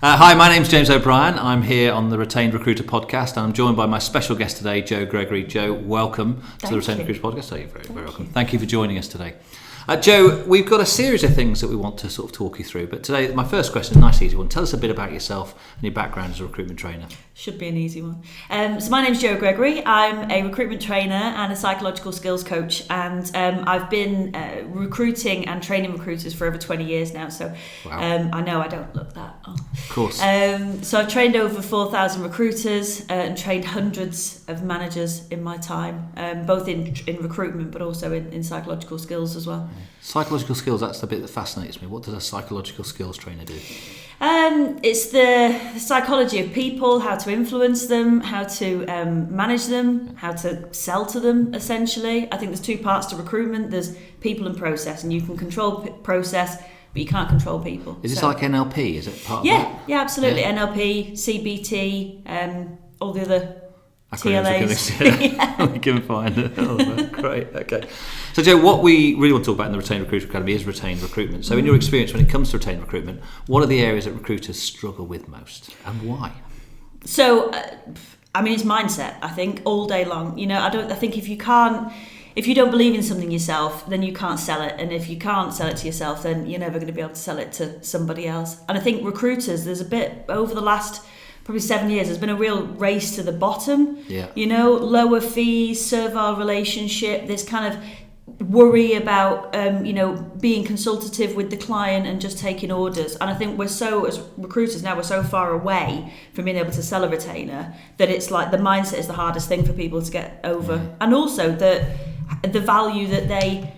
Hi, my name's James O'Brien. I'm here on the Retained Recruiter podcast, and I'm joined by my special guest today, Jo Gregory. Jo, welcome to the Retained Recruiter podcast. You're very welcome. Thank you for joining us today. Jo, we've got a series of things that we want to sort of talk you through, but today my first question is a nice easy one. Tell us a bit about yourself and your background as a recruitment trainer. Should be an easy one. So my name's Jo Gregory. I'm a recruitment trainer and a psychological skills coach, and I've been recruiting and training recruiters for over 20 years now, so wow. I know I don't look that old. Of course. So I've trained over 4,000 recruiters and trained hundreds of managers in my time, both in recruitment but also in psychological skills as well. Psychological skills, that's the bit that fascinates me. What does a psychological skills trainer do? It's the psychology of people, how to influence them, how to manage them, how to sell to them, essentially. I think there's two parts to recruitment. There's people and process, and you can control process, but you can't control people. Is this like NLP? Is it part of that? Yeah, absolutely. Yeah. NLP, CBT, all the other TLAs. We can find it. Oh, great. Okay. So, Jo, what we really want to talk about in the Retained Recruiter Academy is retained recruitment. So, in your experience, when it comes to retained recruitment, what are the areas that recruiters struggle with most, and why? So, it's mindset. I think all day long. I think if you don't believe in something yourself, then you can't sell it. And if you can't sell it to yourself, then you're never going to be able to sell it to somebody else. And I think recruiters, there's a bit over the last probably 7 years, there's been a real race to the bottom. Yeah. Lower fees, servile relationship, this kind of worry about being consultative with the client and just taking orders. And I think as recruiters now, we're so far away from being able to sell a retainer that it's like the mindset is the hardest thing for people to get over. Mm. And also the value that they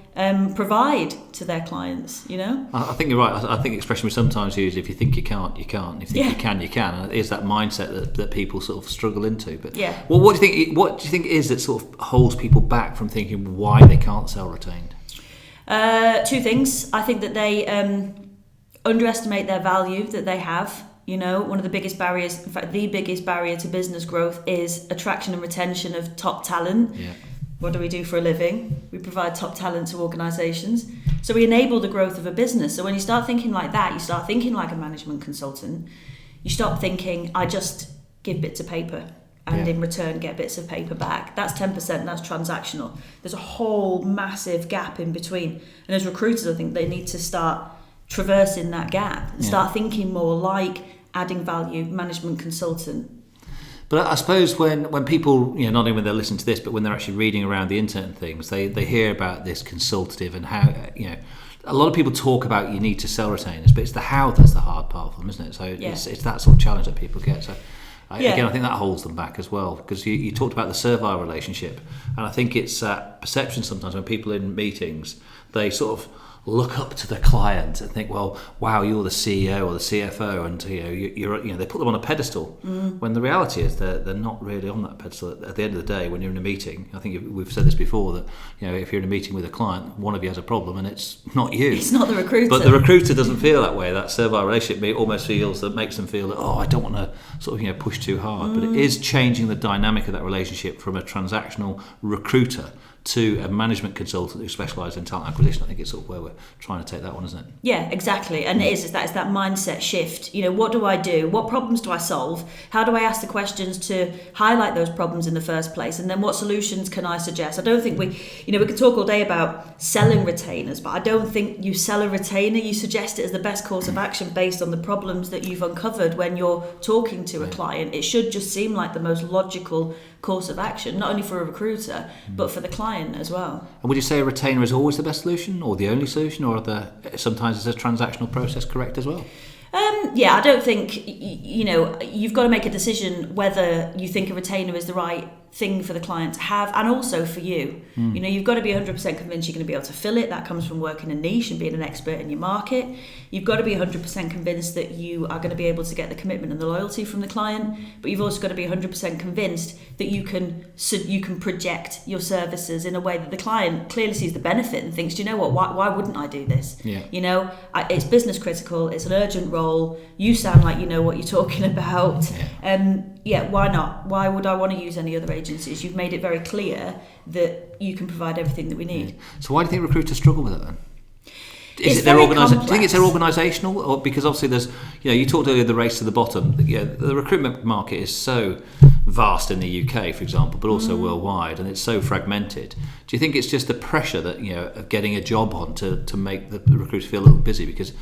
provide to their clients, I think you're right. I think the expression we sometimes use, if you think you can't, you can't. If you think you can. And it is that mindset that people sort of struggle into. But well, what do you think it is that sort of holds people back from thinking why they can't sell retained? Two things. I think that they underestimate their value that they have. One of the biggest barriers, in fact, the biggest barrier to business growth is attraction and retention of top talent. Yeah. What do we do for a living? We provide top talent to organisations. So we enable the growth of a business. So when you start thinking like that, you start thinking like a management consultant. You stop thinking, I just give bits of paper and in return get bits of paper back. That's 10%, that's transactional. There's a whole massive gap in between. And as recruiters, I think they need to start traversing that gap and start thinking more like adding value, management consultant. But I suppose when people, not only when they're listening to this, but when they're actually reading around the internet and things, they hear about this consultative and how, a lot of people talk about you need to sell retainers, but it's the how that's the hard part for them, isn't it? So it's that sort of challenge that people get. So again, I think that holds them back as well, because you talked about the servile relationship, and I think it's perception sometimes when people in meetings, they sort of look up to the client and think, well, wow, you're the CEO or the CFO, and you're they put them on a pedestal. When the reality is they're not really on that pedestal. At the end of the day, when you're in a meeting, I think we've said this before, that if you're in a meeting with a client, one of you has a problem and it's not you. It's not the recruiter. But the recruiter doesn't feel that way. That servile relationship almost feels that makes them feel that, I don't want to sort of push too hard. But it is changing the dynamic of that relationship from a transactional recruiter to a management consultant who specialises in talent acquisition. I think it's sort of where we're trying to take that one, isn't it? Yeah, exactly. And it's that mindset shift. What do I do? What problems do I solve? How do I ask the questions to highlight those problems in the first place? And then what solutions can I suggest? I don't think we can talk all day about selling retainers, but I don't think you sell a retainer. You suggest it as the best course of action based on the problems that you've uncovered when you're talking to a client. It should just seem like the most logical course of action, not only for a recruiter, but for the client as well. And would you say a retainer is always the best solution or the only solution, or sometimes is a transactional process correct as well? I don't think, you've got to make a decision whether you think a retainer is the right thing for the client to have, and also for you. You've got to be 100% convinced you're going to be able to fill it. That comes from working a niche and being an expert in your market. You've got to be 100% convinced that you are going to be able to get the commitment and the loyalty from the client, but you've also got to be 100% convinced that you can project your services in a way that the client clearly sees the benefit and thinks, do you know what, why wouldn't I do this? It's business critical, it's an urgent role, you sound like you know what you're talking about. Why not? Why would I want to use any other agencies? You've made it very clear that you can provide everything that we need. So why do you think recruiters struggle with it then? It's very complex. Do you think it's their organisational, or because obviously there's, you talked earlier the race to the bottom. The recruitment market is so vast in the UK, for example, but also worldwide, and it's so fragmented. Do you think it's just the pressure that of getting a job on to make the recruiter feel a little busy? Because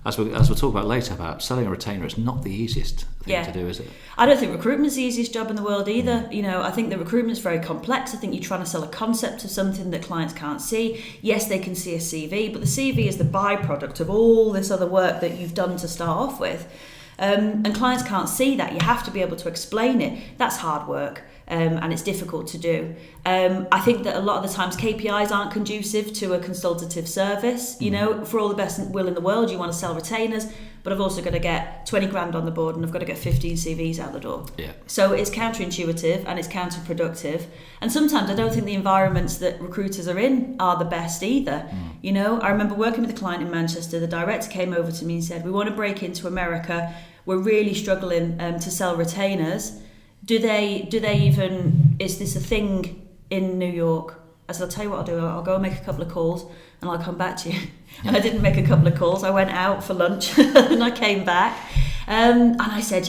as we'll talk about later, about selling a retainer is not the easiest thing to do, is it? I don't think recruitment's the easiest job in the world either. I think that recruitment's very complex. I think you're trying to sell a concept of something that clients can't see. Yes, they can see a CV, but the CV is the byproduct of all this other work that you've done to start off with. And clients can't see that. You have to be able to explain it. That's hard work. And it's difficult to do. I think that a lot of the times KPIs aren't conducive to a consultative service. For all the best will in the world, you want to sell retainers, but I've also got to get 20 grand on the board and I've got to get 15 CVs out the door. Yeah. So it's counterintuitive and it's counterproductive. And sometimes I don't think the environments that recruiters are in are the best either. I remember working with a client in Manchester. The director came over to me and said, we want to break into America. We're really struggling to sell retainers. Do they even, is this a thing in New York? I said, I'll tell you what I'll do, I'll go and make a couple of calls and I'll come back to you. And I didn't make a couple of calls. I went out for lunch and I came back. And I said,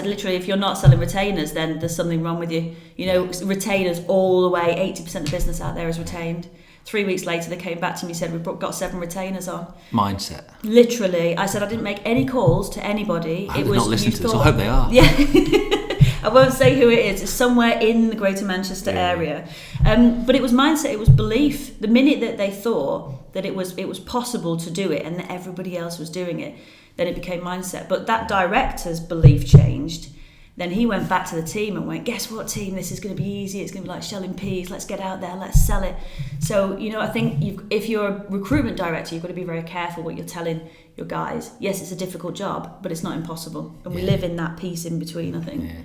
literally, if you're not selling retainers, then there's something wrong with you. Retainers all the way, 80% of business out there is retained. 3 weeks later, they came back to me and said, we've got 7 retainers on. Mindset. Literally. I said, I didn't make any calls to anybody. I hope they're not listening to this. I hope they are. Yeah. I won't say who it is. It's somewhere in the Greater Manchester area. But it was mindset. It was belief. The minute that they thought that it was possible to do it and that everybody else was doing it, then it became mindset. But that director's belief changed. Then he went back to the team and went, guess what, team? This is going to be easy. It's going to be like shelling peas. Let's get out there. Let's sell it. So, I think if you're a recruitment director, you've got to be very careful what you're telling your guys. Yes, it's a difficult job, but it's not impossible. And we live in that piece in between, I think. Yeah.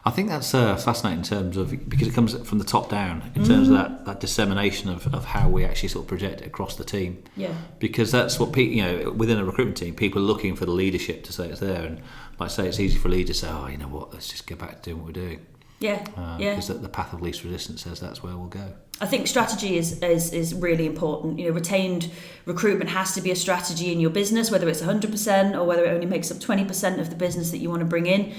I think that's fascinating in terms of, because it comes from the top down, in terms of that dissemination of how we actually sort of project it across the team. Yeah. Because that's what people, within a recruitment team, people are looking for the leadership to say it's there. And like I say, it's easy for a leader to say, oh, you know what, let's just get back to doing what we're doing. Yeah. Because the path of least resistance says that's where we'll go. I think strategy is really important. Retained recruitment has to be a strategy in your business, whether it's 100% or whether it only makes up 20% of the business that you want to bring in.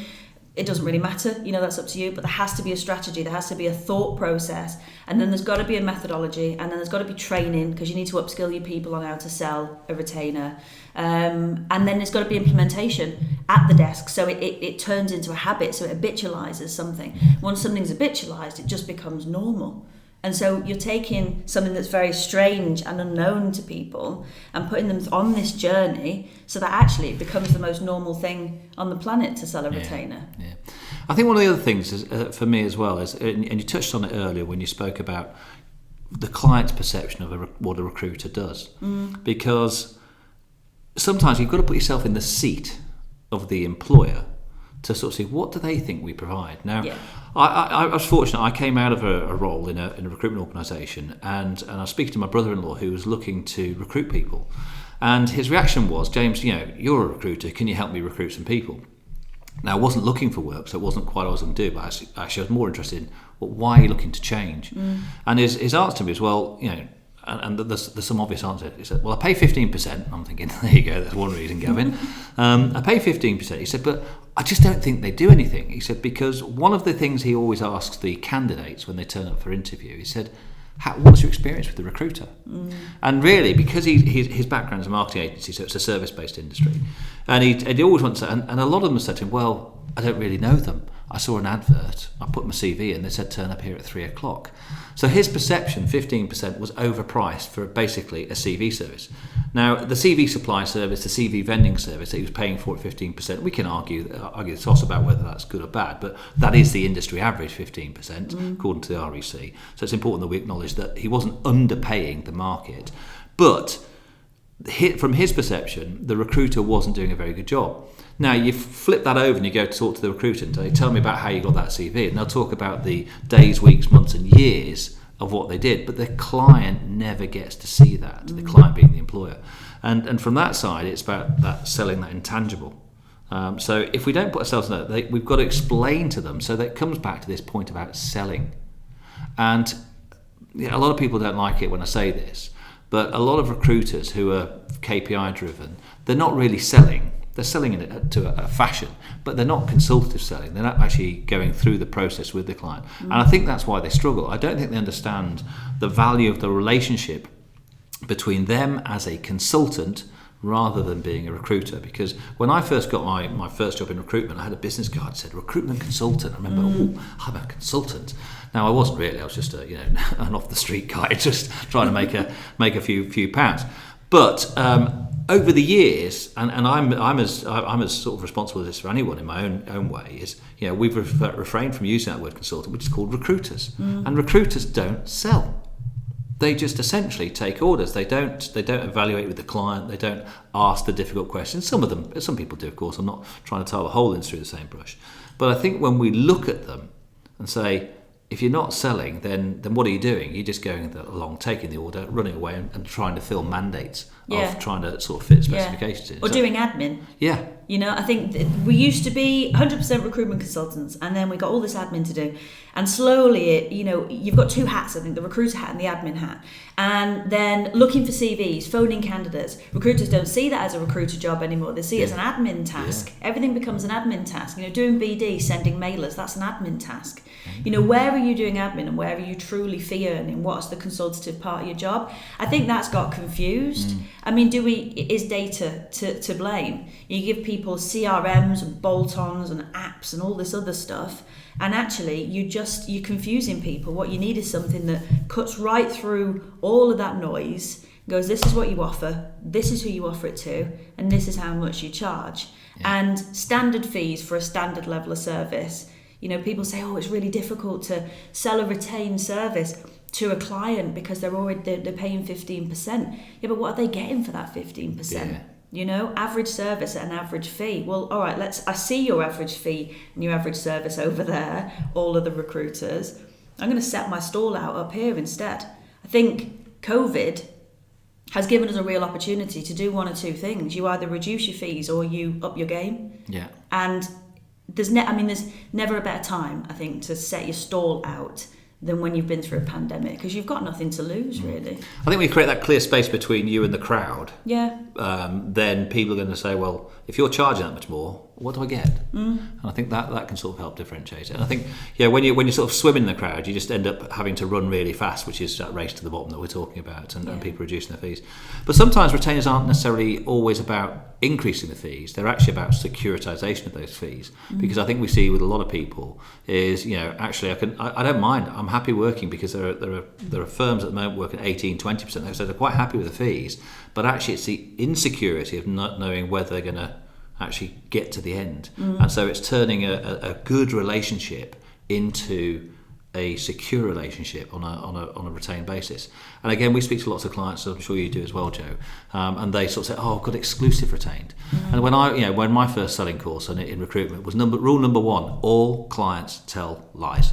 It doesn't really matter, that's up to you, but there has to be a strategy, there has to be a thought process, and then there's got to be a methodology, and then there's got to be training, because you need to upskill your people on how to sell a retainer, and then there's got to be implementation at the desk, so it turns into a habit, so it habitualizes something. Once something's habitualized, it just becomes normal. And so you're taking something that's very strange and unknown to people and putting them on this journey so that actually it becomes the most normal thing on the planet to sell a retainer. Yeah. I think one of the other things is, for me as well is, and you touched on it earlier when you spoke about the client's perception of what a recruiter does. Because sometimes you've got to put yourself in the seat of the employer to sort of see what do they think we provide. Now, I was fortunate. I came out of a role in a recruitment organisation, and I was speaking to my brother-in-law who was looking to recruit people, and his reaction was, James, you're a recruiter. Can you help me recruit some people? Now, I wasn't looking for work, so it wasn't quite what I was going to do. But actually, I was more interested in, well, why are you looking to change? And his answer to me was, well, and there's some obvious answer. He said, well, I pay 15%. I'm thinking, there you go, that's one reason, Gavin. I pay 15%. He said, but I just don't think they do anything. He said, because one of the things he always asks the candidates when they turn up for interview, he said, what's your experience with the recruiter? And really, because his background is a marketing agency, so it's a service-based industry, and he always wants to, and a lot of them said to him, well, I don't really know them. I saw an advert, I put my CV in, they said turn up here at 3:00. So his perception, 15%, was overpriced for basically a CV service. Now, the CV supply service, the CV vending service that he was paying for at 15%, we can argue the toss about whether that's good or bad, but that is the industry average, 15%, according to the REC. So it's important that we acknowledge that he wasn't underpaying the market. But from his perception, the recruiter wasn't doing a very good job. Now, you flip that over and you go to talk to the recruiter and say, tell me about how you got that CV. And they'll talk about the days, weeks, months and years of what they did. But the client never gets to see that, the client being the employer. And from that side, it's about that selling that intangible. So if we don't put ourselves in that, we've got to explain to them. So that it comes back to this point about selling. And a lot of people don't like it when I say this. But a lot of recruiters who are KPI driven, they're not really selling. They're selling it to a fashion, but they're not consultative selling. They're not actually going through the process with the client. And I think that's why they struggle. I don't think they understand the value of the relationship between them as a consultant rather than being a recruiter. Because when I first got my first job in recruitment, I had a business card that said recruitment consultant. I remember, I'm a consultant. Now I wasn't really. I was just an off the street guy, just trying to make a few pounds. But over the years, and I'm as sort of responsible as this for anyone in my own way, is we've refrained from using that word consultant, which is called recruiters. And recruiters don't sell. They just essentially take orders. They don't evaluate with the client. They don't ask the difficult questions. Some people do, of course. I'm not trying to tie a whole in through the same brush. But I think when we look at them and say, if you're not selling, then what are you doing? You're just going along, taking the order, running away and trying to fill mandates of trying to sort of fit specifications in. Or doing admin. Yeah. I think we used to be 100% recruitment consultants, and then we got all this admin to do. And slowly, you've got two hats, I think, the recruiter hat and the admin hat. And then looking for CVs, phoning candidates. Recruiters don't see that as a recruiter job anymore. They see it as an admin task. Yeah. Everything becomes an admin task. Doing BD, sending mailers, that's an admin task. Where are you doing admin and where are you truly fee earning? What's the consultative part of your job? I think that's got confused. I mean, is data to blame? You give people CRMs and bolt-ons and apps and all this other stuff, and actually you're confusing people. What you need is something that cuts right through all of that noise, goes, this is what you offer, this is who you offer it to, and this is how much you charge. Yeah. And standard fees for a standard level of service. People say, it's really difficult to sell a retained service to a client because they're paying 15%. Yeah, but what are they getting for that 15%? Yeah. Average service at an average fee. Well, all right, I see your average fee and your average service over there, all of the recruiters. I'm going to set my stall out up here instead. I think COVID has given us a real opportunity to do one or two things. You either reduce your fees or you up your game. Yeah. And there's never a better time, I think, to set your stall out than when you've been through a pandemic, because you've got nothing to lose, really. I think when you create that clear space between you and the crowd, then people are going to say, well, if you're charging that much more, what do I get? And I think that can sort of help differentiate it. And I think, when you sort of swim in the crowd, you just end up having to run really fast, which is that race to the bottom that we're talking about, and people reducing their fees. But sometimes retainers aren't necessarily always about increasing the fees. They're actually about securitization of those fees, because I think we see with a lot of people is, actually I don't mind. I'm happy working, because there are firms at the moment working 18, 20%. So they're quite happy with the fees, but actually it's the insecurity of not knowing whether they're going to actually get to the end. And so it's turning a good relationship into a secure relationship on a retained basis. And again, we speak to lots of clients, so I'm sure you do as well, Jo, and they sort of say, I've got exclusive retained. And when my first selling course in recruitment was rule number one, all clients tell lies.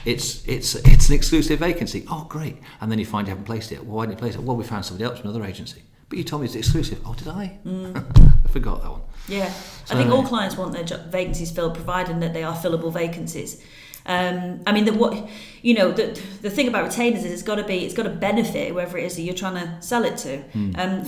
It's an exclusive vacancy. Oh, great. And then you find you haven't placed it. Well, why didn't you place it? Well, we found somebody else from another agency. But you told me it's exclusive. Oh, did I? I forgot that one. Yeah, so, I think all clients want their vacancies filled, provided that they are fillable vacancies. The thing about retainers is it's got to benefit whoever it is that you're trying to sell it to.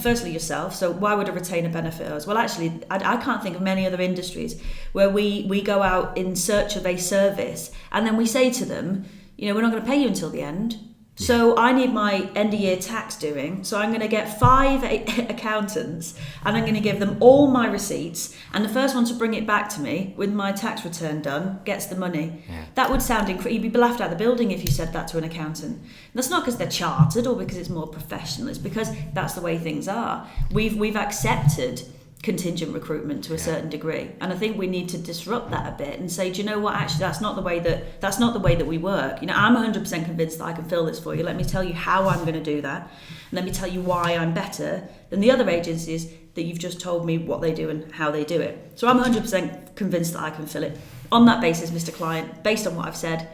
Firstly, yourself. So why would a retainer benefit us? Well, actually, I can't think of many other industries where we go out in search of a service and then we say to them, we're not going to pay you until the end. So I need my end of year tax doing. So I'm going to get 5 accountants and I'm going to give them all my receipts. And the first one to bring it back to me with my tax return done gets the money. Yeah. That would sound incredible. You'd be laughed out of the building if you said that to an accountant. And that's not because they're chartered or because it's more professional. It's because that's the way things are. We've accepted contingent recruitment to a certain degree, and I think we need to disrupt that a bit and say, do you know what, actually that's not the way that we work. I'm 100% convinced that I can fill this for you. Let me tell you how I'm going to do that, and let me tell you why I'm better than the other agencies that you've just told me what they do and how they do it. So I'm 100% convinced that I can fill it. On that basis, Mr. Client, based on what I've said,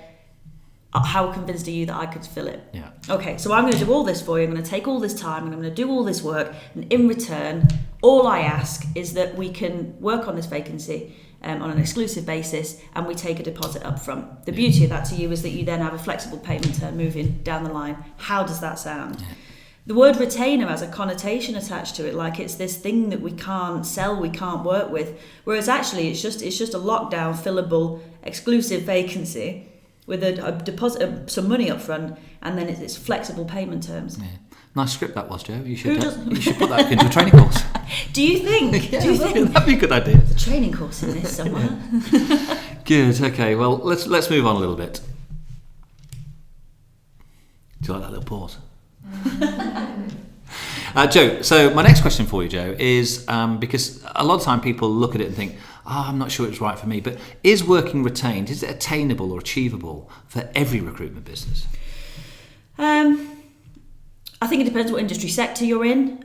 how convinced are you that I could fill it? Yeah. Okay, so I'm going to do all this for you. I'm going to take all this time and I'm going to do all this work. And in return, all I ask is that we can work on this vacancy on an exclusive basis and we take a deposit up front. The beauty of that to you is that you then have a flexible payment term moving down the line. How does that sound? Yeah. the word retainer has a connotation attached to it, like it's this thing that we can't sell, we can't work with. Whereas actually, it's just a lockdown, fillable, exclusive vacancy with a deposit of some money up front, and then it's flexible payment terms. Yeah. Nice script that was, Jo. You should put that into a training course. Do you think? Yeah, that'd be a good idea. The training course in this somewhere. Good. Okay. Well, let's move on a little bit. Do you like that little pause? Jo, so my next question for you, Jo, is because a lot of time people look at it and think, I'm not sure it's right for me, but is working retained, is it attainable or achievable for every recruitment business? I think it depends what industry sector you're in.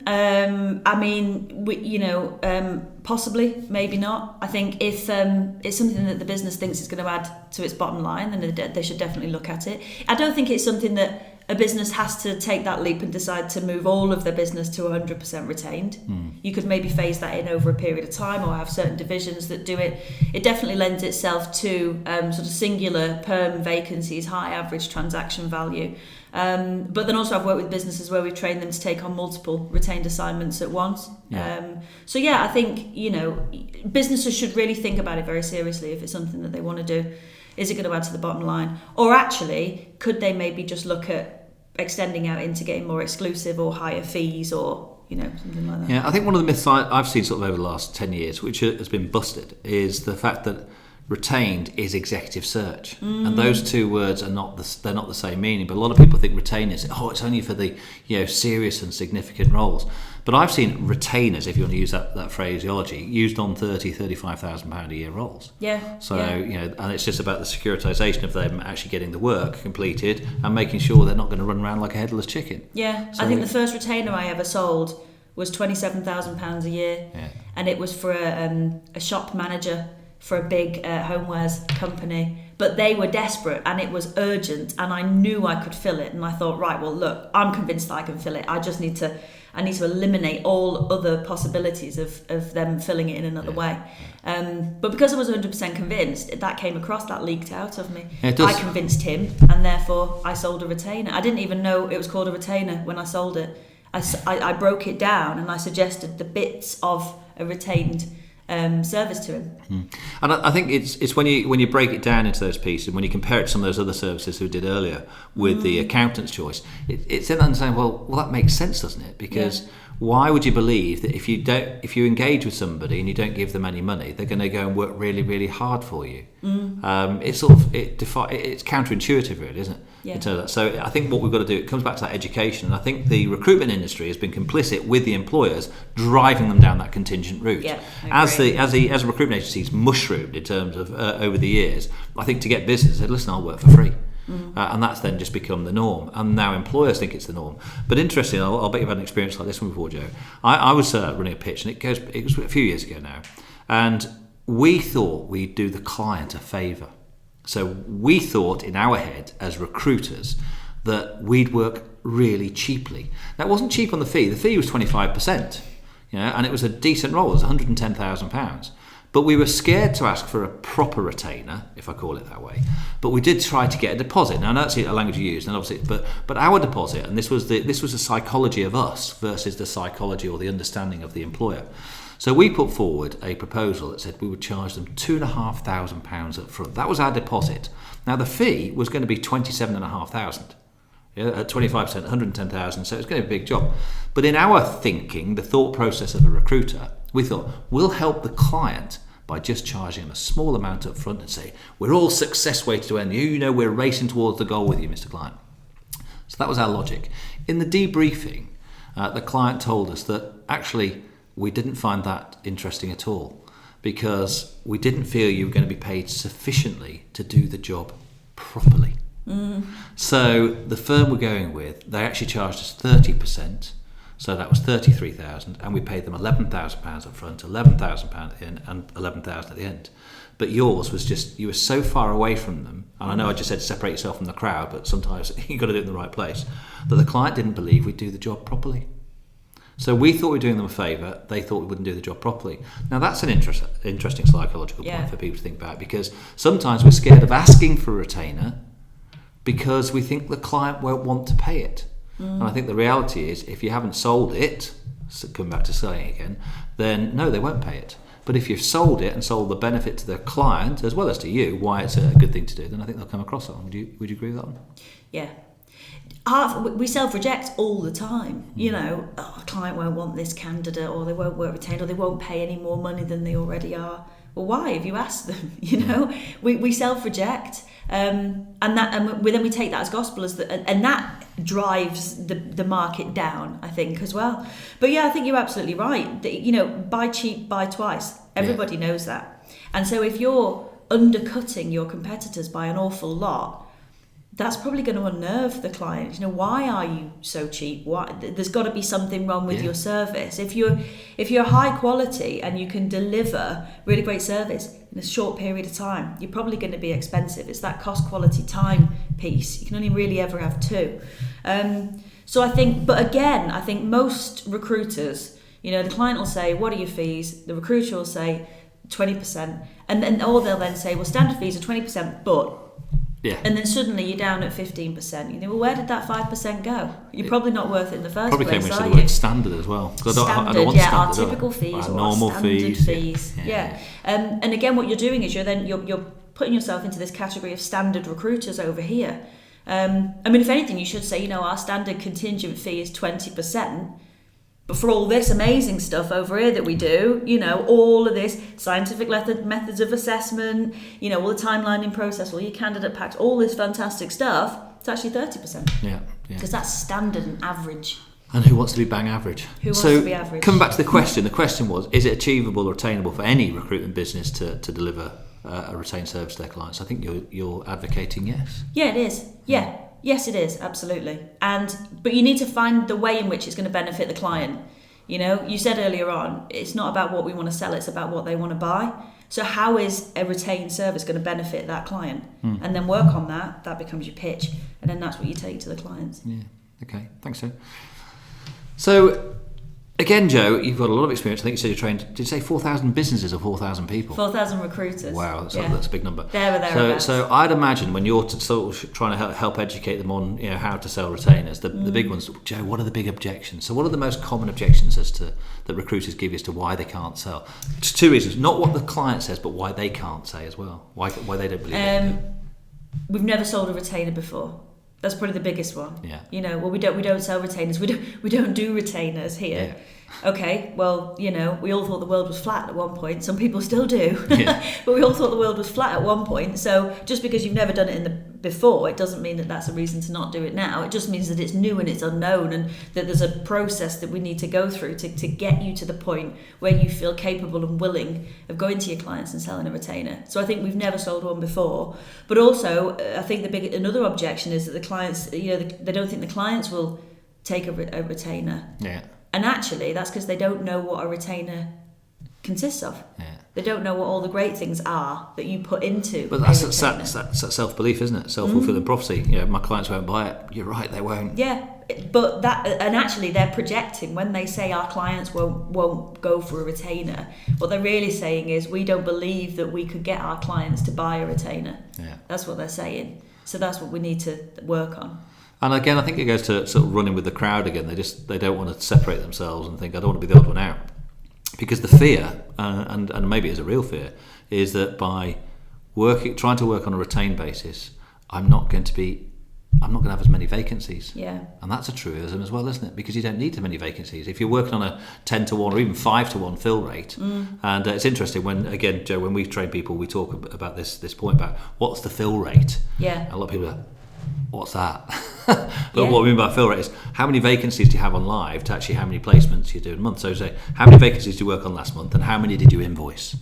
Possibly, maybe not. I think if it's something that the business thinks is going to add to its bottom line, then they should definitely look at it. I don't think it's something that a business has to take that leap and decide to move all of their business to 100% retained. You could maybe phase that in over a period of time, or have certain divisions that do it. It definitely lends itself to sort of singular perm vacancies, high average transaction value. But then also I've worked with businesses where we've trained them to take on multiple retained assignments at once. I think, businesses should really think about it very seriously if it's something that they want to do. Is it going to add to the bottom line? Or actually, could they maybe just look at extending out into getting more exclusive or higher fees, or something like that? Yeah, I think one of the myths I've seen sort of over the last 10 years, which has been busted, is the fact that retained is executive search, and those two words they're not the same meaning. But a lot of people think retainers, it's only for the serious and significant roles. But I've seen retainers, if you want to use that phraseology, used on £30,000-35,000 a year roles. Yeah. So and it's just about the securitization of them actually getting the work completed and making sure they're not going to run around like a headless chicken. Yeah, so I think the first retainer I ever sold was £27,000 a year, and it was for a shop manager for a big homewares company, but they were desperate and it was urgent, and I knew I could fill it, and I thought, right, well, look, I'm convinced that I can fill it. I need to eliminate all other possibilities of them filling it in another way. But because I was 100% convinced, that leaked out of me. I convinced him, and therefore I sold a retainer. I didn't even know it was called a retainer when I sold it. I broke it down and I suggested the bits of a retained service to him. And I think it's when you break it down into those pieces, and when you compare it to some of those other services we did earlier with the accountant's choice, it's then understanding, well that makes sense, doesn't it? Because why would you believe that if you engage with somebody and you don't give them any money, they're going to go and work really, really hard for you? It's counterintuitive, really, isn't it? Yeah. In terms of that. So I think what we've got to do, it comes back to that education, and I think the recruitment industry has been complicit with the employers, driving them down that contingent route. Yeah, as recruitment agencies mushroomed in terms of over the years, I think to get business, said, listen, I'll work for free. And that's then just become the norm, and now employers think it's the norm. But interesting, I'll bet you've had an experience like this one before, Jo. I was running a pitch, and it was a few years ago now, and we thought we'd do the client a favour. So we thought in our head as recruiters that we'd work really cheaply. Now, it wasn't cheap on the fee. The fee was 25%, and it was a decent role. It was £110,000. But we were scared to ask for a proper retainer, if I call it that way. But we did try to get a deposit. Now, I know that's a language you use, and obviously, but our deposit, and this was the psychology of us versus the psychology or the understanding of the employer. So we put forward a proposal that said we would charge them £2,500 up front. That was our deposit. Now, the fee was going to be £27,500. At 25%, £110,000, so it's going to be a big job. But in our thinking, the thought process of a recruiter, we thought, we'll help the client by just charging them a small amount up front and say, we're all success weighted to end. We're racing towards the goal with you, Mr. Client. So that was our logic. In the debriefing, the client told us that actually we didn't find that interesting at all, because we didn't feel you were going to be paid sufficiently to do the job properly. So the firm we're going with, they actually charged us 30%, so that was $33,000, and we paid them £11,000 up front, £11,000 at the end, and £11,000 at the end. But yours was just, you were so far away from them, and I know I just said separate yourself from the crowd, but sometimes you've got to do it in the right place, that the client didn't believe we'd do the job properly. So we thought we were doing them a favour, they thought we wouldn't do the job properly. Now that's an interesting psychological point for people to think about, because sometimes we're scared of asking for a retainer because we think the client won't want to pay it. And I think the reality is, if you haven't sold it, so coming back to selling it again, then no, they won't pay it. But if you've sold it and sold the benefit to the client as well as to you, why it's a good thing to do, then I think they'll come across that one. Would you agree with that one? Yeah. We self-reject all the time. You know, a client won't want this candidate, or they won't work retained, or they won't pay any more money than they already are. Well, why? If you ask them, you know, we self-reject, and then we take that as gospel, and that drives the market down, I think, as well. But yeah, I think you're absolutely right. You know, buy cheap, buy twice. Everybody knows that. And so if you're undercutting your competitors by an awful lot, that's probably going to unnerve the client. You know, why are you so cheap? Why? There's got to be something wrong with your service. If you're high quality and you can deliver really great service in a short period of time, you're probably going to be expensive. It's that cost quality time piece. You can only really ever have two. So I think most recruiters, you know, the client will say, "What are your fees?" The recruiter will say 20%, or they'll then say, "Well, standard fees are 20%, but." Yeah. And then suddenly you're down at 15%. You know, well, where did that 5% go? You're probably not worth it in the first probably place, came are into you? the word standard as well. I don't want standard, our typical fees or normal our standard fees. Yeah. And again, what you're doing is you're putting yourself into this category of standard recruiters over here. I mean, if anything, you should say, you know, our standard contingent fee is 20%. But for all this amazing stuff over here that we do, you know, all of this scientific methods of assessment, you know, all the timelining process, all your candidate packs, all this fantastic stuff, it's actually 30%. Yeah. Because that's standard and average. And who wants to be bang average? Who wants to be average? Coming back to the question was, is it achievable or attainable for any recruitment business to deliver a retained service to their clients? I think you're advocating yes. Yeah, it is. Yeah. Yes, it is, absolutely. But you need to find the way in which it's going to benefit the client. You know, you said earlier on, it's not about what we want to sell, it's about what they want to buy. So how is a retained service going to benefit that client? And then work on that. That becomes your pitch. And then that's what you take to the clients. Yeah, okay, thanks, Jo. So, again, Jo, you've got a lot of experience. I think you said you trained, did you say 4,000 businesses or 4,000 people? 4,000 recruiters. Wow, that's a big number. Thereabouts. So I'd imagine when you're sort of trying to help educate them on, you know, how to sell retainers, the big ones, Jo, what are the big objections? So what are the most common objections that recruiters give as to why they can't sell? Just two reasons, not what the client says, but why they can't say as well, why they don't believe it. We've never sold a retainer before. That's probably the biggest one. Yeah. You know, well, we don't sell retainers. We don't do retainers here. Yeah. Okay, well, you know, we all thought the world was flat at one point. Some people still do. Yeah. But we all thought the world was flat at one point. So just because you've never done it before, it doesn't mean that that's a reason to not do it now. It just means that it's new and it's unknown, and that there's a process that we need to go through to get you to the point where you feel capable and willing of going to your clients and selling a retainer. So I think we've never sold one before. But also, I think another objection is that the clients, you know, they don't think the clients will take a retainer. Yeah. And actually, that's because they don't know what a retainer consists of. Yeah. They don't know what all the great things are that you put into. But that's self-belief, isn't it? Self-fulfilling prophecy. You know, my clients won't buy it. You're right, they won't. Yeah, but actually they're projecting when they say our clients won't go for a retainer. What they're really saying is we don't believe that we could get our clients to buy a retainer. Yeah. That's what they're saying. So that's what we need to work on. And again, I think it goes to sort of running with the crowd again. They don't want to separate themselves and think, I don't want to be the odd one out. Because the fear, and maybe it's a real fear, is that by trying to work on a retained basis, I'm not going to have as many vacancies. Yeah. And that's a truism as well, isn't it? Because you don't need as many vacancies. If you're working on a 10-1 or even 5-1 fill rate, and it's interesting when, again, Jo, when we train people, we talk about this point about what's the fill rate. Yeah. And a lot of people are, what's that? But what we mean by fill rate is how many vacancies do you have on live to actually how many placements you do in a month. So say, how many vacancies do you work on last month and how many did you invoice?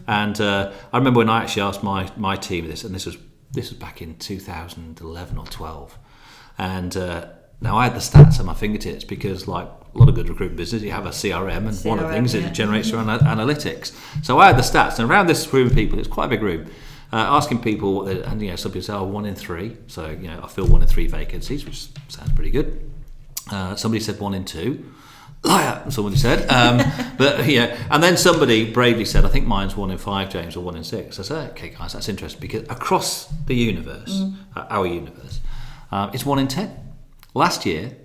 And I remember when I actually asked my team this, and this was back in 2011 or 12. And now I had the stats at my fingertips because, like a lot of good recruitment business, you have a CRM, and one of the things is it generates your analytics. So I had the stats, and around this room of people, it's quite a big room, asking people what and you know, some people say, 1 in 3. So, you know, I fill 1 in 3 vacancies, which sounds pretty good. Somebody said 1 in 2. Liar, somebody said. But yeah, and then somebody bravely said, I think mine's 1 in 5, James, or 1 in 6. I said, okay, guys, that's interesting because across the universe, our universe, it's 1 in 10. Last year,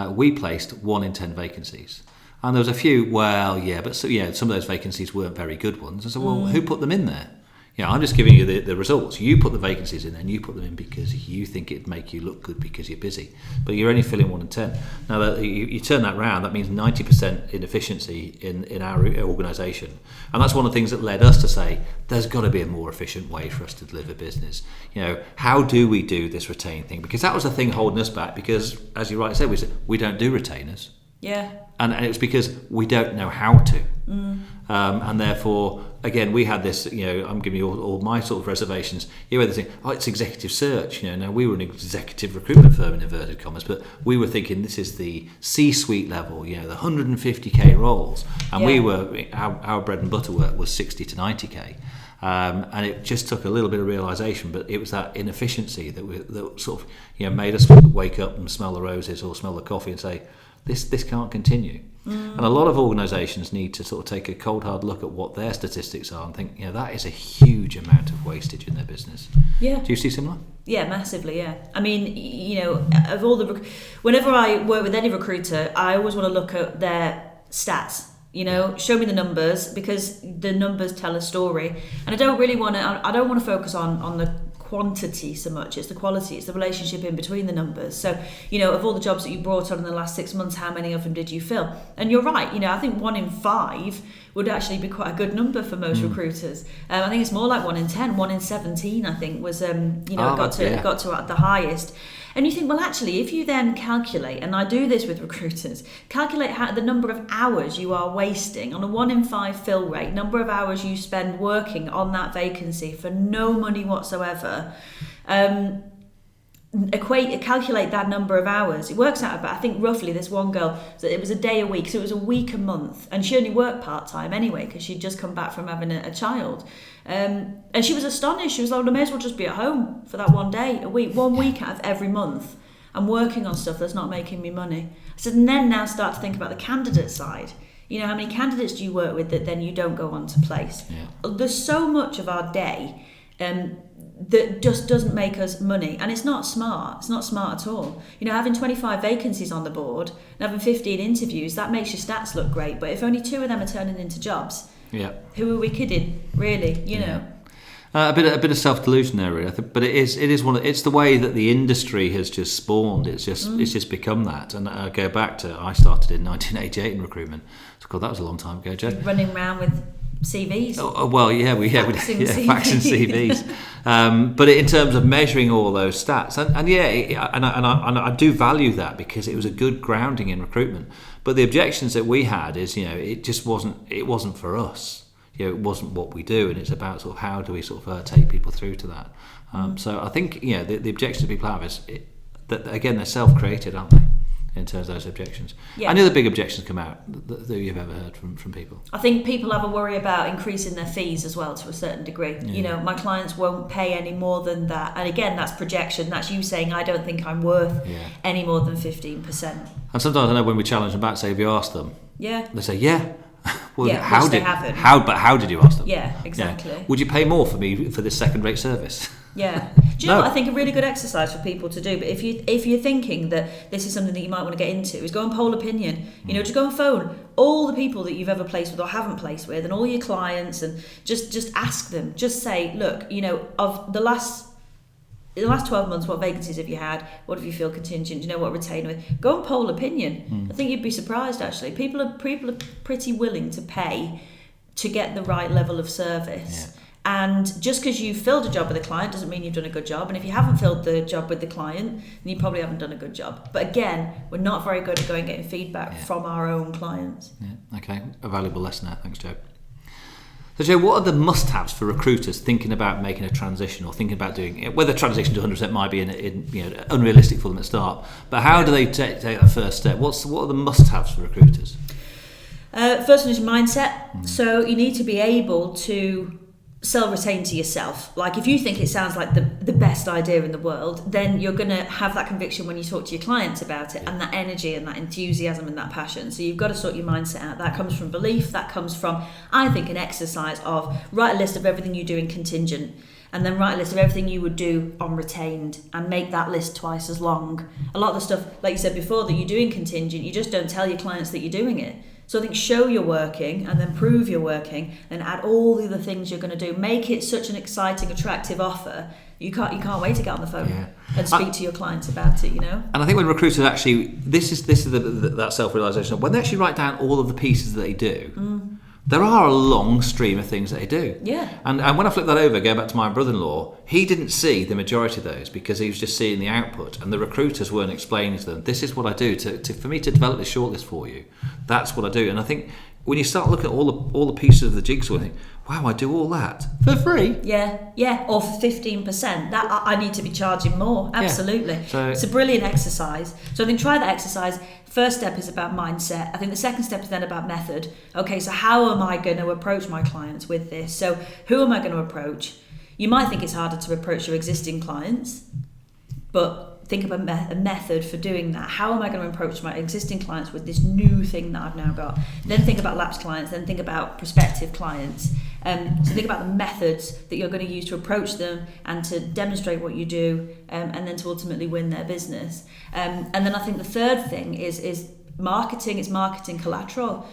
we placed 1 in 10 vacancies. And there was a few, but some of those vacancies weren't very good ones. I said, well, who put them in there? I'm just giving you the results. You put the vacancies in there, and you put them in because you think it'd make you look good because you're busy. But you're only filling 1 in 10. Now, that you turn that round, that means 90% inefficiency in our organisation. And that's one of the things that led us to say, there's got to be a more efficient way for us to deliver business. How do we do this retain thing? Because that was the thing holding us back, because, as you rightly said, we don't do retainers. Yeah. And it's because we don't know how to. And therefore, again, we had this, I'm giving you all my sort of reservations. You had this thing, it's executive search. Now we were an executive recruitment firm in inverted commas, but we were thinking this is the C-suite level, the 150k roles. And our bread and butter work was 60 to 90k. And it just took a little bit of realisation, but it was that inefficiency that sort of made us wake up and smell the roses or smell the coffee and say, this can't continue. And a lot of organisations need to sort of take a cold hard look at what their statistics are and think, that is a huge amount of wastage in their business. Yeah. Do you see similar? Yeah, massively, yeah. I mean, of all whenever I work with any recruiter, I always want to look at their stats. Show me the numbers, because the numbers tell a story. And I don't want to focus on the quantity so much, it's the quality, it's the relationship in between the numbers. So, of all the jobs that you brought on in the last 6 months, how many of them did you fill? And you're right, I think 1 in 5 would actually be quite a good number for most recruiters. I think it's more like 1 in 10, 1 in 17, I think was, it got to at the highest. And you think, well, actually, if you then calculate, and I do this with recruiters, calculate the number of hours you are wasting on a 1 in 5 fill rate, number of hours you spend working on that vacancy for no money whatsoever, calculate that number of hours. It works out about, I think roughly, this one girl, so it was a day a week, so it was a week a month, and she only worked part-time anyway because she'd just come back from having a child. And she was astonished. She was like, well, I may as well just be at home for that 1 day a week, 1 week out of every month. I'm working on stuff that's not making me money. I said, and then now start to think about the candidate side. How many candidates do you work with that then you don't go on to place? Yeah. There's so much of our day that just doesn't make us money, and it's not smart. It's not smart at all. Having 25 vacancies on the board and having 15 interviews, that makes your stats look great, but if only 2 of them are turning into jobs, who are we kidding, really? A bit of self-delusion there, really. But it's the way that the industry has just spawned. It's just become that. And I go back to, I started in 1988 in recruitment. So God, that was a long time ago, Jo. Running around with CVs. Faxing CVs. But in terms of measuring all those stats, and I do value that, because it was a good grounding in recruitment. But the objections that we had is, it just wasn't for us. It wasn't what we do, and it's about sort of how do we sort of take people through to that. So I think the objections people have is that, again, they're self-created, aren't they? In terms of those objections. Yeah. Any other big objections come out that you've ever heard from people? I think people have a worry about increasing their fees as well, to a certain degree. Yeah. My clients won't pay any more than that. And again, that's projection. That's you saying, I don't think I'm worth any more than 15%. And sometimes I know when we challenge them back, say, have you asked them? Yeah. They say, yeah. Well, which they haven't. How did you ask them? Yeah, exactly. Yeah. Would you pay more for me for this second-rate service? Yeah. Do you know what I think a really good exercise for people to do? But if you're thinking that this is something that you might want to get into, is go and poll opinion. Just go and phone all the people that you've ever placed with or haven't placed with, and all your clients, and just ask them. Just say, look, of the last 12 months, what vacancies have you had? What have you feel contingent? What retainer with? Go and poll opinion. I think you'd be surprised, actually. People are pretty willing to pay to get the right level of service. Yeah. And just because you've filled a job with a client doesn't mean you've done a good job. And if you haven't filled the job with the client, then you probably haven't done a good job. But again, we're not very good at going and getting feedback from our own clients. Yeah. Okay, a valuable lesson there. Thanks, Jo. So, Jo, what are the must-haves for recruiters thinking about making a transition or thinking about doing it? Whether transition to 100% might be unrealistic for them at the start, but how do they take that first step? What are the must-haves for recruiters? First one is mindset. So you need to be able to sell retain to yourself. Like, if you think it sounds like the best idea in the world, then you're going to have that conviction when you talk to your clients about it, and that energy and that enthusiasm and that passion. So you've got to sort your mindset out. That comes from belief. That comes from, I think, an exercise of write a list of everything you do in contingent. and then write a list of everything you would do on retained and make that list twice as long. A lot of the stuff, like you said before, that you do in contingent, you just don't tell your clients that you're doing it. So I think show you're working and then prove you're working and add all the other things you're going to do. Make it such an exciting, attractive offer. You can't wait to get on the phone and speak to your clients about it, And I think when recruiters actually, this is that self-realisation, when they actually write down all of the pieces that they do, there are a long stream of things that they do. Yeah. And when I flip that over, going back to my brother-in-law, he didn't see the majority of those because he was just seeing the output, and the recruiters weren't explaining to them, this is what I do for me to develop this shortlist for you. That's what I do. And I think when you start looking at all the pieces of the jigsaw, you think, wow, I do all that for free. Yeah, or for 15%. That I need to be charging more. Absolutely. Yeah. So it's a brilliant exercise. So I think try that exercise. First step is about mindset. I think the second step is then about method. Okay, so how am I going to approach my clients with this? So who am I going to approach? You might think it's harder to approach your existing clients, but think of a method for doing that. How am I going to approach my existing clients with this new thing that I've now got? Then think about lapsed clients, then think about prospective clients. So think about the methods that you're going to use to approach them and to demonstrate what you do, and then to ultimately win their business. And then I think the third thing is marketing. It's marketing collateral.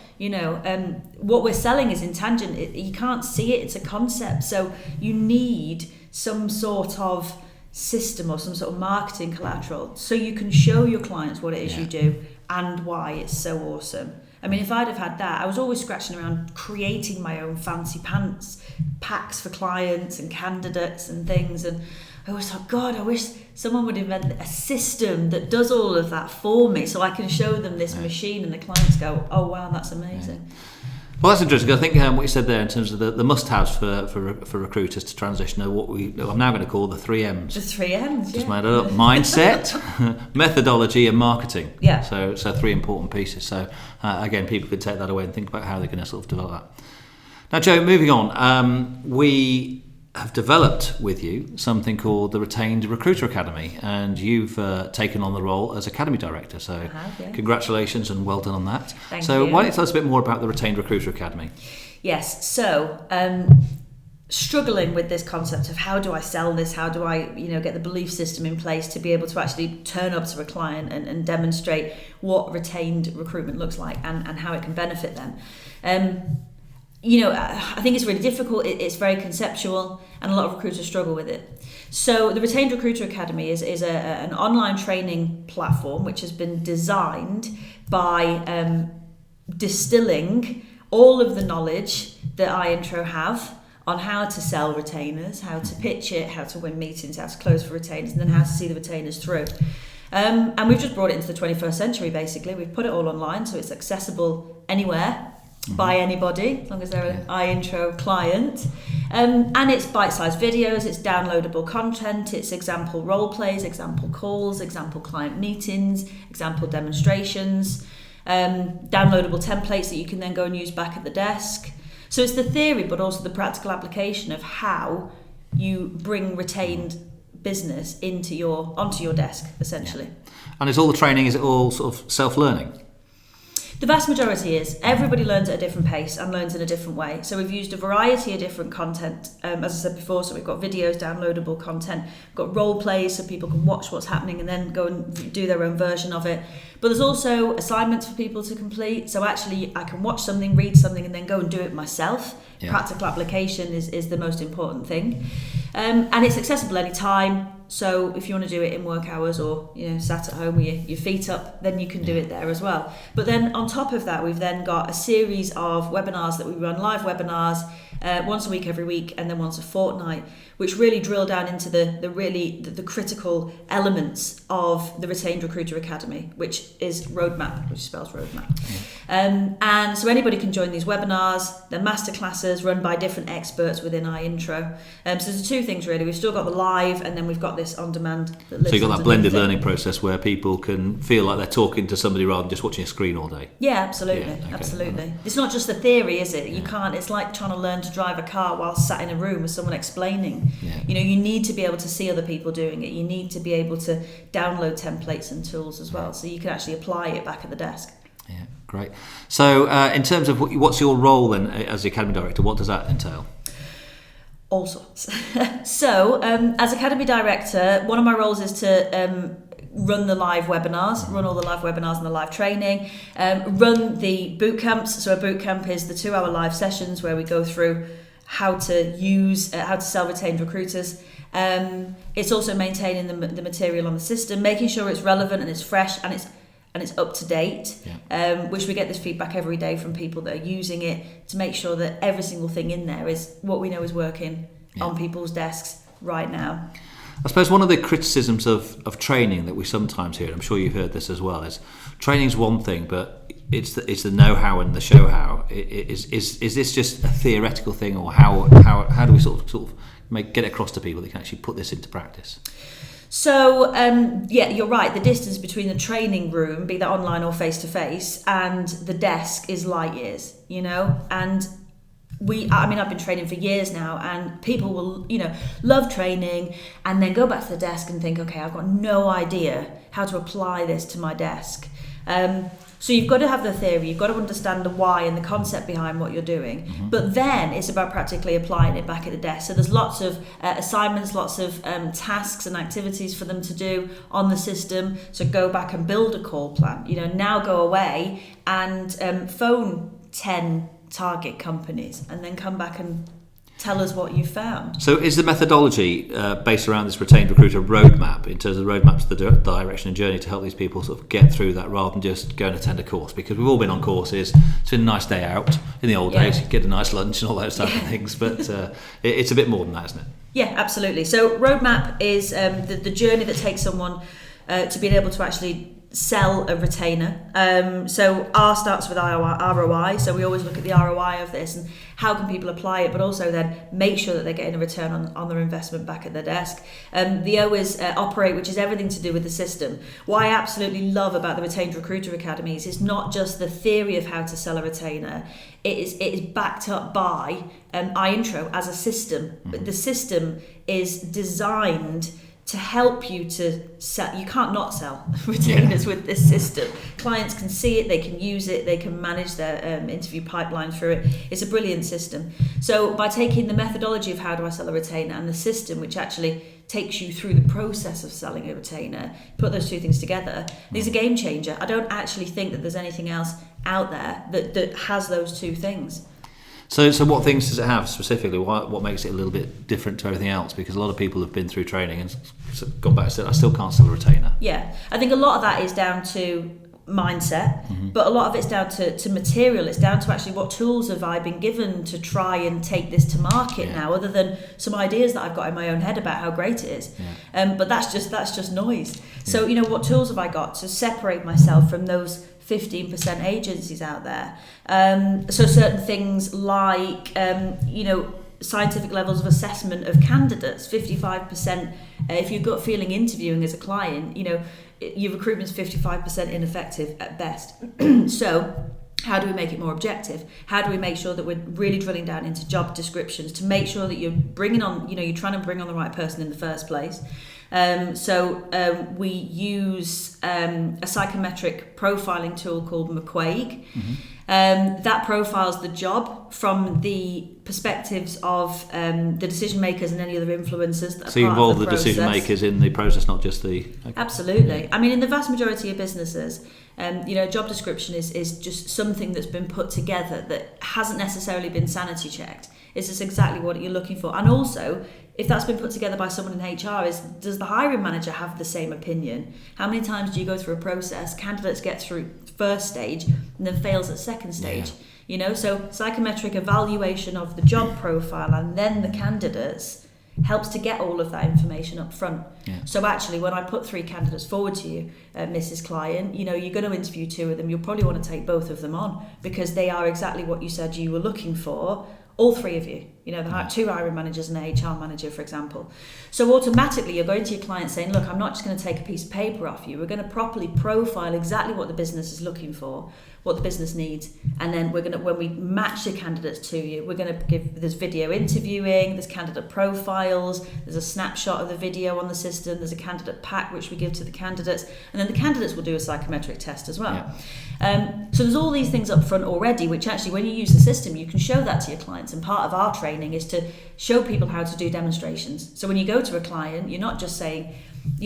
What we're selling is intangible. You can't see it. It's a concept. So you need some sort of system or some sort of marketing collateral so you can show your clients what it is you do and why it's so awesome. I mean, if I'd have had that, I was always scratching around creating my own fancy pants packs for clients and candidates and things, and I always thought, God, I wish someone would invent a system that does all of that for me so I can show them this machine and the clients go, oh wow, that's amazing. Well, that's interesting. I think what you said there in terms of the must-haves for recruiters to transition are what I'm now going to call the 3 M's. The 3 M's, Just made it up. Mindset, methodology, and marketing. Yeah. So 3 important pieces. So again, people could take that away and think about how they're going to sort of develop that. Now, Jo, moving on, we have developed with you something called the Retained Recruiter Academy, and you've taken on the role as Academy Director, so congratulations and well done on that. Thank you. Why don't you tell us a bit more about the Retained Recruiter Academy? Yes, so struggling with this concept of how do I sell this, how do I get the belief system in place to be able to actually turn up to a client and demonstrate what retained recruitment looks like and how it can benefit them. I think it's really difficult. It's very conceptual, and a lot of recruiters struggle with it. So the Retained Recruiter Academy is an online training platform which has been designed by distilling all of the knowledge that iIntro have on how to sell retainers, how to pitch it, how to win meetings, how to close for retainers, and then how to see the retainers through. And we've just brought it into the 21st century, basically. We've put it all online, so it's accessible anywhere. By anybody, as long as they're an iIntro client. And it's bite-sized videos, it's downloadable content, it's example role plays, example calls, example client meetings, example demonstrations, downloadable templates that you can then go and use back at the desk. So it's the theory, but also the practical application of how you bring retained business onto your desk, essentially. Yeah. And is all the training, is it all sort of self-learning? The vast majority is. Everybody learns at a different pace and learns in a different way. So we've used a variety of different content, as I said before. So we've got videos, downloadable content, we've got role plays so people can watch what's happening and then go and do their own version of it. But there's also assignments for people to complete. So actually I can watch something, read something, and then go and do it myself. Yeah. Practical application is the most important thing. And it's accessible anytime. So if you want to do it in work hours or sat at home with your feet up, then you can do it there as well. But then on top of that, we've then got a series of webinars that we run, live webinars, once a week, every week, and then once a fortnight, which really drill down into the critical elements of the Retained Recruiter Academy, which is roadmap, which spells roadmap. And so anybody can join these webinars. They're masterclasses run by different experts within iIntro. So there's two things really. We've still got the live, and then we've got this on demand. So you've got that blended learning process where people can feel like they're talking to somebody rather than just watching a screen all day. Yeah, absolutely, absolutely. It's not just the theory, is it? You can't. It's like trying to learn to drive a car while sat in a room with someone explaining. You need to be able to see other people doing it. You need to be able to download templates and tools as well, so you can actually apply it back at the desk. Yeah, great. So in terms of what's your role then as the Academy Director, what does that entail? All sorts. So, as Academy Director, one of my roles is to run the live webinars, run all the live webinars and the live training, run the boot camps. So a boot camp is the 2-hour live sessions where we go through how to sell retained recruiters. It's also maintaining the material on the system, making sure it's relevant and it's fresh and it's up to date, which we get this feedback every day from people that are using it to make sure that every single thing in there is what we know is working on people's desks right now. I suppose one of the criticisms of training that we sometimes hear, and I'm sure you've heard this as well, is training's one thing, but it's the know-how and the show-how. Is this just a theoretical thing, or how do we sort of get it across to people that can actually put this into practice? So, you're right. The distance between the training room, be that online or face-to-face, and the desk is light years, and I've been training for years now, and people will, love training and then go back to the desk and think, okay, I've got no idea how to apply this to my desk. So you've got to have the theory, you've got to understand the why and the concept behind what you're doing, but then it's about practically applying it back at the desk. So there's lots of assignments, lots of tasks and activities for them to do on the system. So go back and build a call plan. Now go away and phone 10 target companies and then come back and tell us what you found. So is the methodology based around this retained recruiter roadmap, in terms of the roadmap to the direction and journey to help these people sort of get through that rather than just go and attend a course? Because we've all been on courses. It's been a nice day out in the old days. You get a nice lunch and all those type of things, but it's a bit more than that, isn't it? Yeah, absolutely. So roadmap is the journey that takes someone to being able to actually sell a retainer. So R starts with ROI. So we always look at the ROI of this and how can people apply it, but also then make sure that they're getting a return on their investment back at their desk. The O is operate, which is everything to do with the system. What I absolutely love about the Retained Recruiter Academies is not just the theory of how to sell a retainer. It is backed up by iIntro as a system. But the system is designed to help you to sell. You can't not sell retainers with this system. Clients can see it, they can use it, they can manage their interview pipeline through it. It's a brilliant system. So by taking the methodology of how do I sell a retainer and the system which actually takes you through the process of selling a retainer, put those two things together, it's a game changer. I don't actually think that there's anything else out there that has those two things. So what things does it have specifically? What makes it a little bit different to everything else? Because a lot of people have been through training and gone back and said, I still can't sell a retainer. Yeah, I think a lot of that is down to mindset, but a lot of it's down to material. It's down to actually what tools have I been given to try and take this to market now, other than some ideas that I've got in my own head about how great it is. But that's just noise. So what tools have I got to separate myself from those 15% agencies out there? So certain things like scientific levels of assessment of candidates, 55%. If you've got feeling interviewing as a client, your recruitment's 55% ineffective at best. So how do we make it more objective? How do we make sure that we're really drilling down into job descriptions to make sure that you're bringing on, you're trying to bring on the right person in the first place? So we use a psychometric profiling tool called McQuaig. That profiles the job from the perspectives of the decision makers and any other influencers that are so you part involve of the decision makers in the process, not just the... Okay. Absolutely. I mean, in the vast majority of businesses, job description is just something that's been put together that hasn't necessarily been sanity checked. It's just exactly what you're looking for. And also, if that's been put together by someone in HR, does the hiring manager have the same opinion? How many times do you go through a process, candidates get through first stage and then fails at second stage? So psychometric evaluation of the job profile and then the candidates helps to get all of that information up front. So actually, when I put 3 candidates forward to you, Mrs. Client, you're going to interview 2 of them. You'll probably want to take both of them on because they are exactly what you said you were looking for. All 3 of you, the 2 hiring managers and an HR manager, for example. So automatically you're going to your client saying, look, I'm not just going to take a piece of paper off you. We're going to properly profile exactly what the business is looking for, what the business needs. And then we're going to, when we match the candidates to you, we're going to there's video interviewing, there's candidate profiles, there's a snapshot of the video on the system, there's a candidate pack which we give to the candidates, and then the candidates will do a psychometric test as well. So there's all these things up front already, which actually when you use the system, you can show that to your clients. And part of our training training is to show people how to do demonstrations. So when you go to a client, you're not just saying,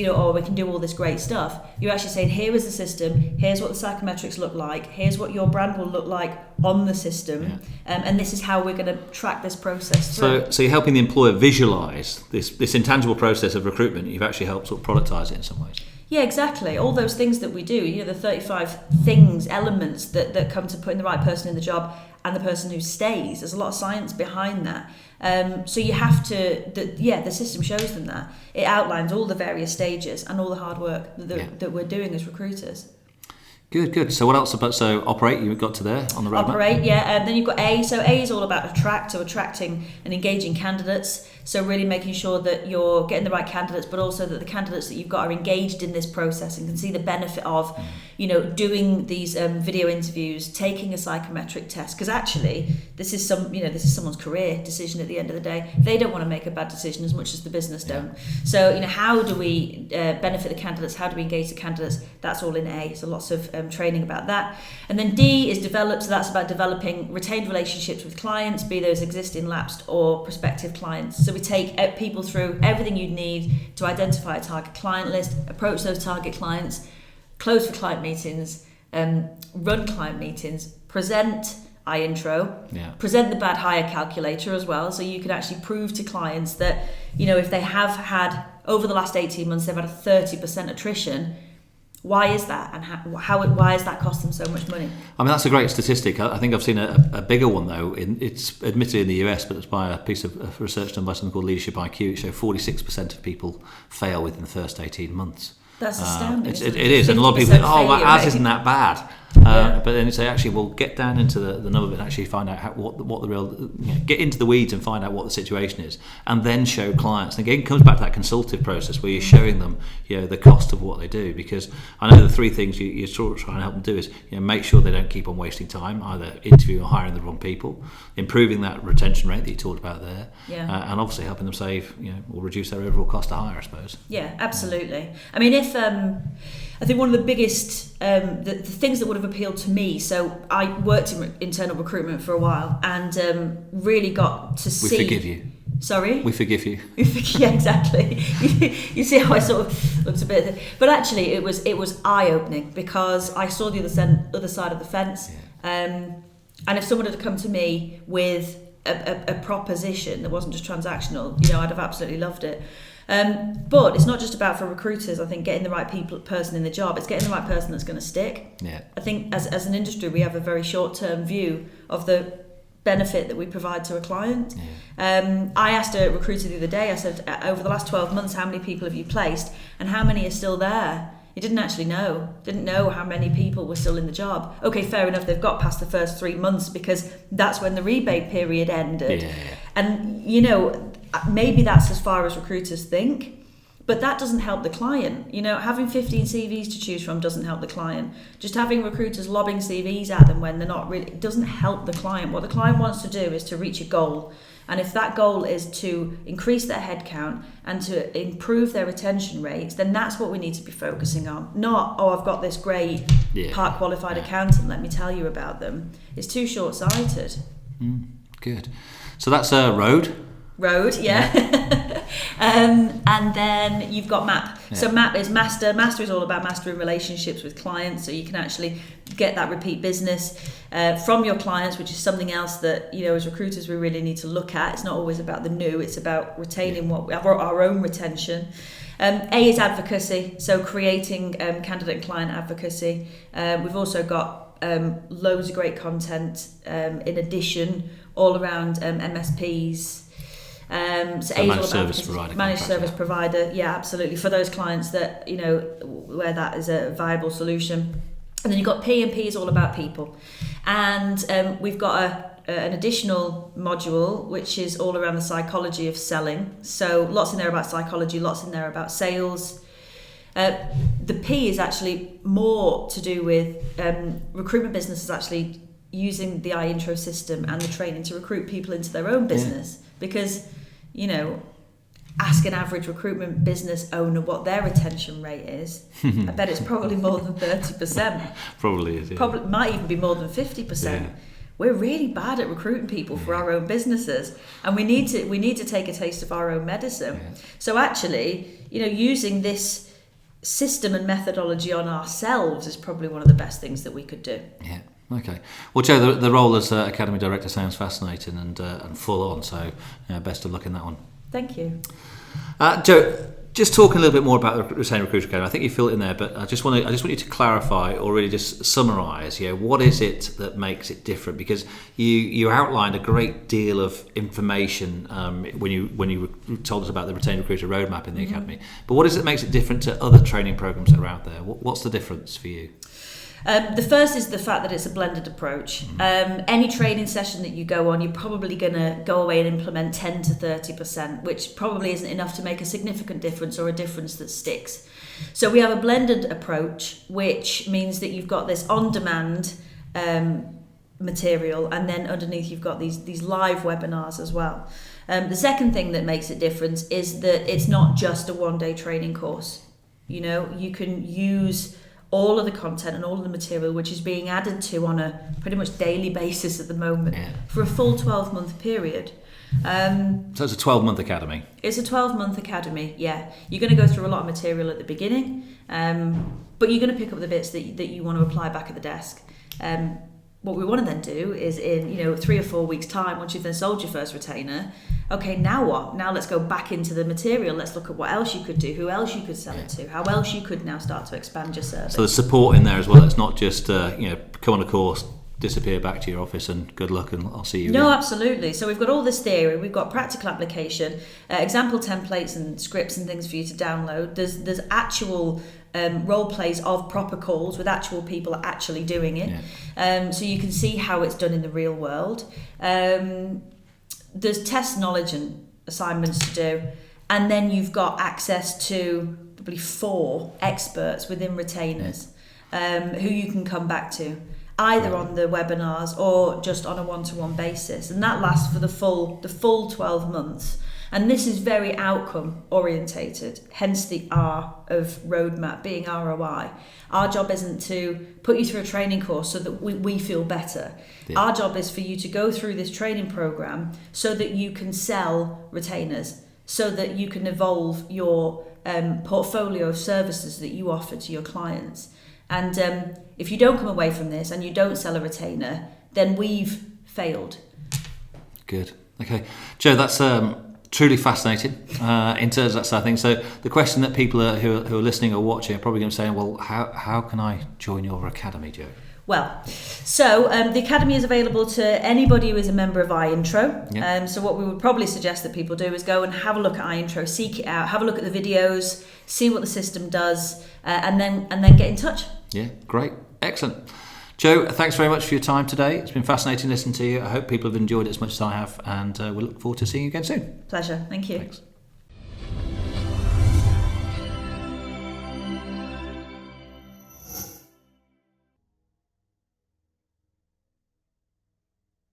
oh, we can do all this great stuff. You're actually saying, here is the system, here's what the psychometrics look like, here's what your brand will look like on the system, and this is how we're going to track this process through. So you're helping the employer visualise this intangible process of recruitment. You've actually helped sort of productise it in some ways. Yeah, exactly. All those things that we do, the 35 elements that come to putting the right person in the job and the person who stays. There's a lot of science behind that. So you have to, the system shows them that. It outlines all the various stages and all the hard work that we're doing as recruiters. Good. So what else about, so operate, you got to there on the roadmap? Operate, yeah. Then you've got A. So A is all about attracting and engaging candidates. So really making sure that you're getting the right candidates, but also that the candidates that you've got are engaged in this process and can see the benefit of, doing these video interviews, taking a psychometric test. Because actually, this is someone's career decision at the end of the day. They don't want to make a bad decision as much as the business don't. So, how do we benefit the candidates? How do we engage the candidates? That's all in A. So lots of training about that. And then D is develop. So that's about developing retained relationships with clients, be those existing, lapsed, or prospective clients. So we take people through everything you'd need to identify a target client list, approach those target clients, close for client meetings, run client meetings, present iIntro, present the bad hire calculator as well, so you can actually prove to clients that, if they have had, over the last 18 months, they've had a 30% attrition. Why is that, and why has that cost them so much money? I mean, that's a great statistic. I think I've seen a bigger one though. It's admittedly in the US, but it's by a piece of research done by something called Leadership IQ. It showed 46% of people fail within the first 18 months. That's astounding. It is, and a lot of people think, ours isn't that bad. But then you say, actually, well, get down into the number and actually find out what the real, get into the weeds and find out what the situation is, and then show clients. And again, it comes back to that consultative process where you're showing them, the cost of what they do. Because I know the three things you're sort of trying to help them do is, make sure they don't keep on wasting time, either interviewing or hiring the wrong people, improving that retention rate that you talked about there, and obviously helping them save, or reduce their overall cost to hire, I suppose. Yeah, absolutely. I mean, if I think one of the biggest the things that would have appealed to me, so I worked in internal recruitment for a while and really got to see... We forgive you. Sorry? We forgive you. Yeah, exactly. You see how I sort of looked a bit... But actually, it was eye-opening because I saw the other side of the fence. Yeah. And if someone had come to me with a proposition that wasn't just transactional, I'd have absolutely loved it. But it's not just about, for recruiters, I think, getting the right person in the job. It's getting the right person that's going to stick. Yeah. I think as an industry, we have a very short-term view of the benefit that we provide to a client. Yeah. I asked a recruiter the other day, I said, over the last 12 months, how many people have you placed and how many are still there? He didn't actually know. Didn't know how many people were still in the job. Okay, fair enough, they've got past the first 3 months because that's when the rebate period ended. Yeah. And, maybe that's as far as recruiters think, but that doesn't help the client. Having 15 CVs to choose from doesn't help the client. Just having recruiters lobbing CVs at them when they're not really, it doesn't help the client. What the client wants to do is to reach a goal. And if that goal is to increase their headcount and to improve their retention rates, then that's what we need to be focusing on. Not, I've got this great part qualified accountant, let me tell you about them. It's too short-sighted. Good. So that's Road, yeah. And then you've got MAP. Yeah. So MAP is Master. Master is all about mastering relationships with clients, so you can actually get that repeat business from your clients, which is something else that, as recruiters, we really need to look at. It's not always about the new, it's about retaining our own retention. A is advocacy, so creating candidate and client advocacy. We've also got loads of great content in addition, all around MSPs. So managed service provider. Managed service provider, yeah, absolutely. For those clients that, where that is a viable solution. And then you've got P, and P is all about people. And we've got an additional module, which is all around the psychology of selling. So lots in there about psychology, lots in there about sales. The P is actually more to do with recruitment businesses actually using the iIntro system and the training to recruit people into their own business. Because, ask an average recruitment business owner what their retention rate is. I bet it's probably more than 30%. Probably is, yeah. Probably might even be more than 50%. Yeah. we're really bad at recruiting people for our own businesses, and we need to take a taste of our own medicine. Yeah. So actually, using this system and methodology on ourselves is probably one of the best things that we could do. Yeah. Okay. Well, Jo, the role as Academy Director sounds fascinating and full on. So, best of luck in that one. Thank you. Jo, just talking a little bit more about the Retained Recruiter Academy. I think you filled it in there, but I just want you to clarify or really just summarise. What is it that makes it different? Because you outlined a great deal of information when you told us about the Retained Recruiter roadmap in the Academy. But what is it that makes it different to other training programs that are out there? What's the difference for you? The first is the fact that it's a blended approach. Any training session that you go on, you're probably going to go away and implement 10 to 30%, which probably isn't enough to make a significant difference or a difference that sticks. So we have a blended approach, which means that you've got this on-demand material, and then underneath you've got these live webinars as well. The second thing that makes it different is that it's not just a one-day training course. You can use all of the content and all of the material which is being added to on a pretty much daily basis at the moment for a full 12-month period. So it's a 12-month academy? It's a 12-month academy, yeah. You're going to go through a lot of material at the beginning, but you're going to pick up the bits that you want to apply back at the desk. What we want to then do is in 3 or 4 weeks' time, once you've then sold your first retainer, okay, now what? Now let's go back into the material. Let's look at what else you could do, who else you could sell it to, how else you could now start to expand your service. So there's support in there as well. It's not just come on a course, disappear back to your office and good luck and I'll see you again. No, absolutely. So we've got all this theory, we've got practical application, example templates and scripts and things for you to download. There's actual role plays of proper calls with actual people actually doing it. So you can see how it's done in the real world. There's test knowledge and assignments to do, and then you've got access to probably 4 experts within retainers who you can come back to, either on the webinars or just on a one-to-one basis, and that lasts for the full 12 months. And this is very outcome orientated, hence the R of roadmap being ROI. Our job isn't to put you through a training course so that we feel better. Yeah. Our job is for you to go through this training program so that you can sell retainers, so that you can evolve your portfolio of services that you offer to your clients. And if you don't come away from this and you don't sell a retainer, then we've failed. Good. Okay. Jo, that's truly fascinating in terms of that side of things. So the question that people who are listening or watching are probably going to say, well, how can I join your academy, Jo? Well, so the academy is available to anybody who is a member of iIntro. Yeah. So what we would probably suggest that people do is go and have a look at iIntro, seek it out, have a look at the videos, see what the system does, and then get in touch. Yeah, great. Excellent. Jo, thanks very much for your time today. It's been fascinating listening to you. I hope people have enjoyed it as much as I have, and we look forward to seeing you again soon. Pleasure. Thank you. Thanks.